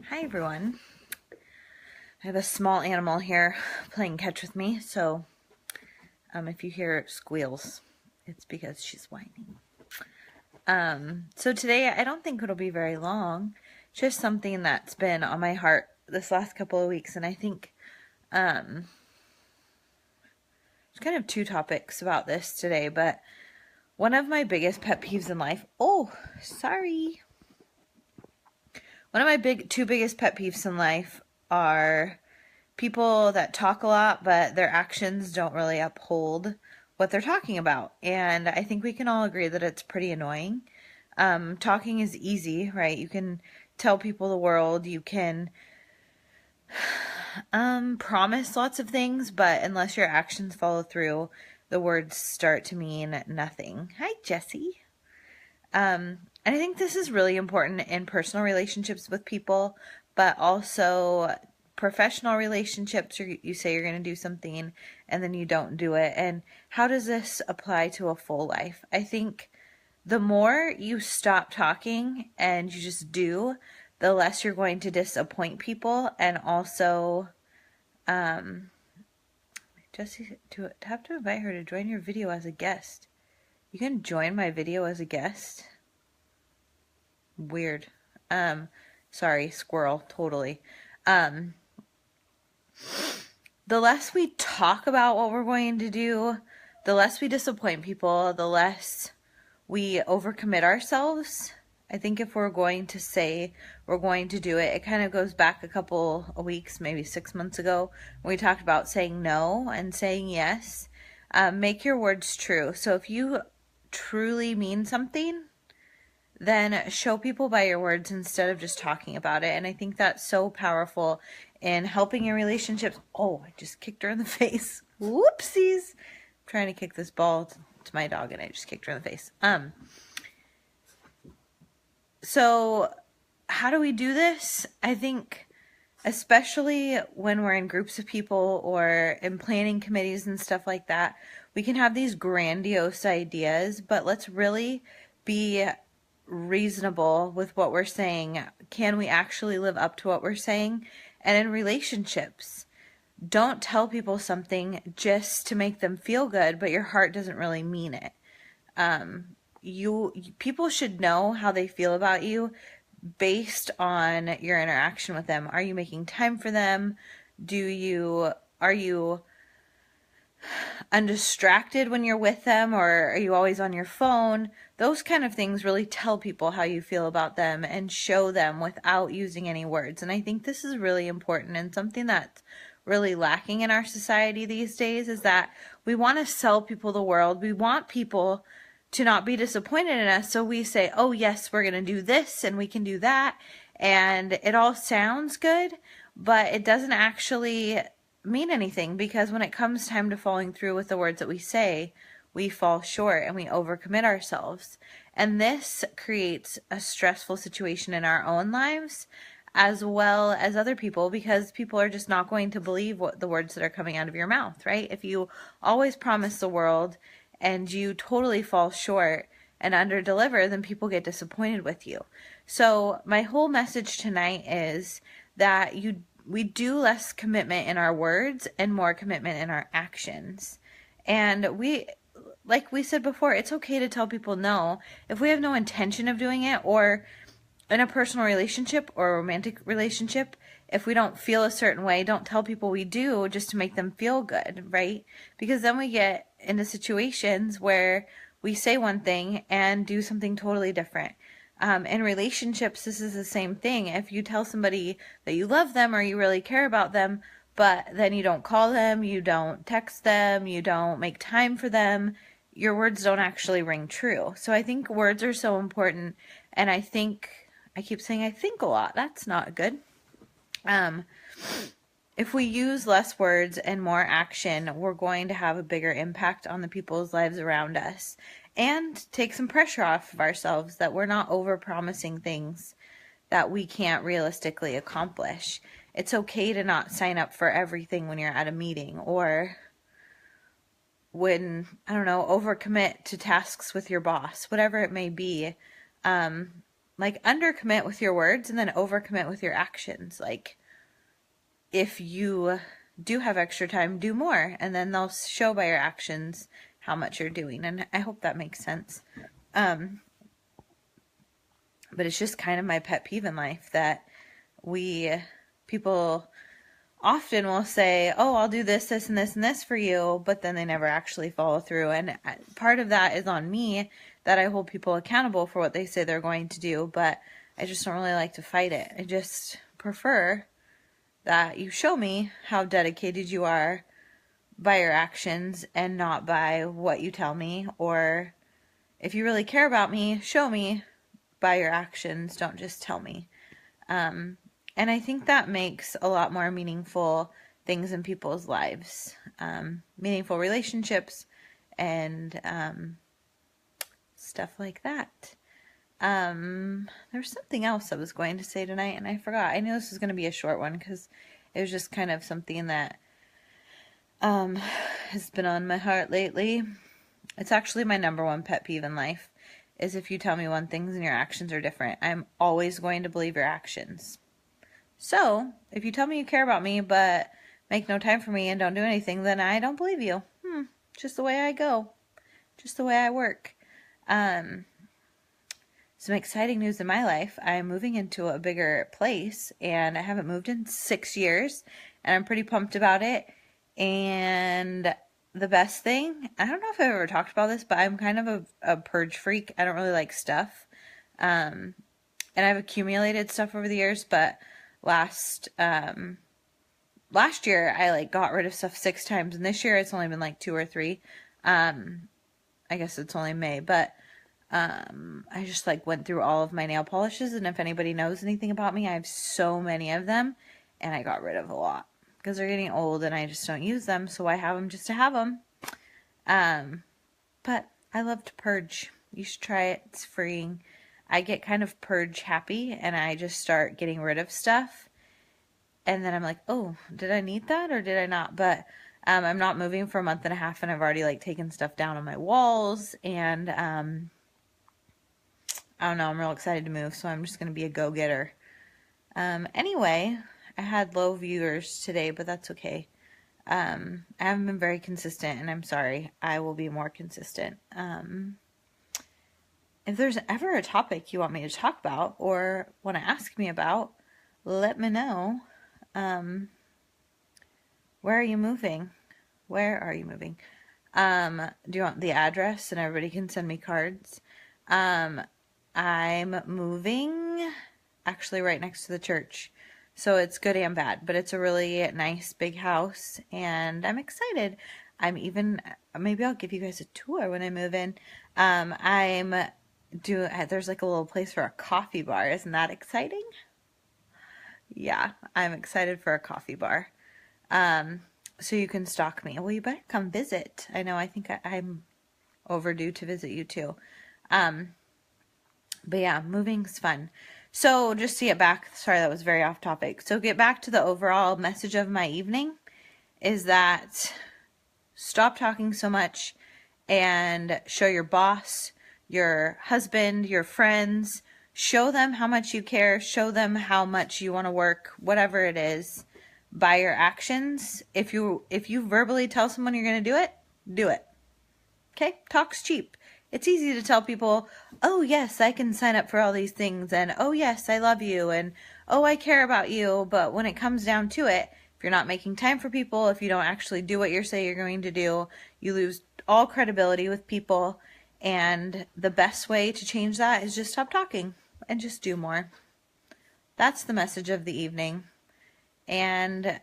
Hi everyone. I have a small animal here playing catch with me, so if you hear squeals, it's because she's whining. So today I don't think it'll be very long. Just something that's been on my heart this last couple of weeks, and I think there's kind of two topics about this today, but one of my biggest pet peeves in life. Oh, sorry. One of my two biggest pet peeves in life are people that talk a lot, but their actions don't really uphold what they're talking about. And I think we can all agree that it's pretty annoying. Talking is easy, right? You can tell people the world, you can promise lots of things, but unless your actions follow through, the words start to mean nothing. Hi, Jessie. And I think this is really important in personal relationships with people, but also professional relationships. You say you're going to do something and then you don't do it. And how does this apply to a full life? I think the more you stop talking and you just do, the less you're going to disappoint people. And also, Jessie, to have to invite her to join your video as a guest. You can join my video as a guest. Weird. Sorry, squirrel, totally. The less we talk about what we're going to do, the less we disappoint people, the less we overcommit ourselves. I think if we're going to say we're going to do it, it kind of goes back a couple of weeks, maybe 6 months ago, when we talked about saying no and saying yes. Make your words true. So if you truly mean something, then show people by your words instead of just talking about it. And I think that's so powerful in helping your relationships. Oh, I just kicked her in the face. Whoopsies. I'm trying to kick this ball to my dog and I just kicked her in the face. So how do we do this? I think especially when we're in groups of people or in planning committees and stuff like that, we can have these grandiose ideas, but let's really be reasonable with what we're saying. Can we actually live up to what we're saying? And in relationships, don't tell people something just to make them feel good, but your heart doesn't really mean it. People should know how they feel about you based on your interaction with them. Are you making time for them? Are you undistracted when you're with them, or are you always on your phone? Those kind of things really tell people how you feel about them and show them without using any words. And I think this is really important, and something that's really lacking in our society these days is that we want to sell people the world. We want people to not be disappointed in us. So we say, oh yes, we're going to do this and we can do that. And it all sounds good, but it doesn't actually mean anything, because when it comes time to following through with the words that we say, we fall short and we overcommit ourselves. And this creates a stressful situation in our own lives as well as other people, because people are just not going to believe what the words that are coming out of your mouth, right? If you always promise the world and you totally fall short and underdeliver, then people get disappointed with you. So my whole message tonight is that we do less commitment in our words and more commitment in our actions. And like we said before, it's okay to tell people no if we have no intention of doing it, or in a personal relationship or a romantic relationship, if we don't feel a certain way, don't tell people we do just to make them feel good, right? Because then we get into situations where we say one thing and do something totally different. In relationships, this is the same thing. If you tell somebody that you love them or you really care about them, but then you don't call them, you don't text them, you don't make time for them, your words don't actually ring true. So I think words are so important, and I keep saying I think a lot. That's not good. If we use less words and more action, we're going to have a bigger impact on the people's lives around us, and take some pressure off of ourselves that we're not over-promising things that we can't realistically accomplish. It's okay to not sign up for everything when you're at a meeting, or when, I don't know, overcommit to tasks with your boss, whatever it may be. like undercommit with your words and then overcommit with your actions. Like if you do have extra time, do more, and then they'll show by your actions how much you're doing. And I hope that makes sense. But it's just kind of my pet peeve in life that people often will say, oh, I'll do this, this, and this, and this for you, but then they never actually follow through. And part of that is on me, that I hold people accountable for what they say they're going to do, but I just don't really like to fight it. I just prefer that you show me how dedicated you are by your actions and not by what you tell me. Or if you really care about me, show me by your actions, don't just tell me. And I think that makes a lot more meaningful things in people's lives, meaningful relationships and stuff like that. There's something else I was going to say tonight and I forgot. I knew this was going to be a short one because it was just kind of something that has been on my heart lately. It's actually my number one pet peeve in life, is if you tell me one thing and your actions are different. I'm always going to believe your actions. So, if you tell me you care about me but make no time for me and don't do anything, then I don't believe you. Just the way I go. Just the way I work. Some exciting news in my life. I'm moving into a bigger place, and I haven't moved in 6 years, and I'm pretty pumped about it. And the best thing, I don't know if I've ever talked about this, but I'm kind of a purge freak. I don't really like stuff. And I've accumulated stuff over the years, but last year I like got rid of stuff 6 times, and this year it's only been like 2 or 3. I guess it's only May, but I just like went through all of my nail polishes, and if anybody knows anything about me, I have so many of them, and I got rid of a lot because they're getting old and I just don't use them, so I have them just to have them. But I love to purge. You should try it. It's freeing. I get kind of purge happy, and I just start getting rid of stuff, and then I'm like, oh, did I need that or did I not? But I'm not moving for a month and a half, and I've already like taken stuff down on my walls, and I don't know, I'm real excited to move, so I'm just going to be a go-getter. Anyway, I had low viewers today, but that's okay. I haven't been very consistent, and I'm sorry. I will be more consistent. If there's ever a topic you want me to talk about or want to ask me about, let me know. Where are you moving? Where are you moving? Do you want the address and everybody can send me cards? I'm moving actually right next to the church. So it's good and bad, but it's a really nice big house and I'm excited. Maybe I'll give you guys a tour when I move in. There's like a little place for a coffee bar. Isn't that exciting? Yeah, I'm excited for a coffee bar. So you can stalk me. Well, you better come visit. I know, I think I'm overdue to visit you too. But yeah, moving's fun. So just to get back, sorry, that was very off topic. So get back to the overall message of my evening is that stop talking so much and show your boss, your husband, your friends, show them how much you care, show them how much you want to work, whatever it is, by your actions. If you verbally tell someone you're going to do it, do it. Okay? Talk's cheap. It's easy to tell people, oh yes, I can sign up for all these things, and oh yes, I love you, and oh, I care about you, but when it comes down to it, if you're not making time for people, if you don't actually do what you say you're going to do, you lose all credibility with people, and the best way to change that is just stop talking and just do more. That's the message of the evening. And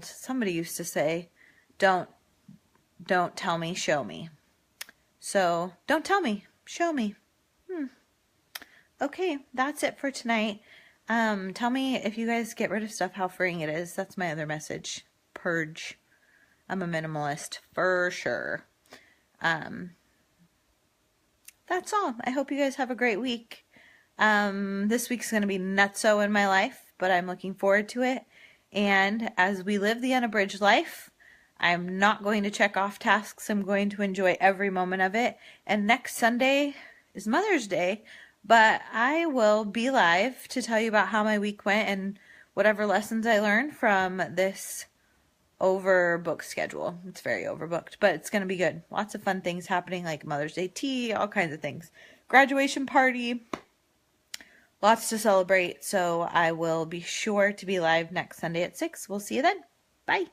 somebody used to say, don't tell me, show me. So don't tell me, show me. Okay, that's it for tonight. Tell me if you guys get rid of stuff, how freeing it is. That's my other message. Purge. I'm a minimalist for sure. That's all. I hope you guys have a great week. This week's going to be nutso in my life, but I'm looking forward to it. And as we live the unabridged life, I'm not going to check off tasks. I'm going to enjoy every moment of it. And next Sunday is Mother's Day, but I will be live to tell you about how my week went and whatever lessons I learned from this overbooked schedule. It's very overbooked, but it's going to be good. Lots of fun things happening, like Mother's Day tea, all kinds of things. Graduation party, lots to celebrate. So I will be sure to be live next Sunday at 6. We'll see you then. Bye.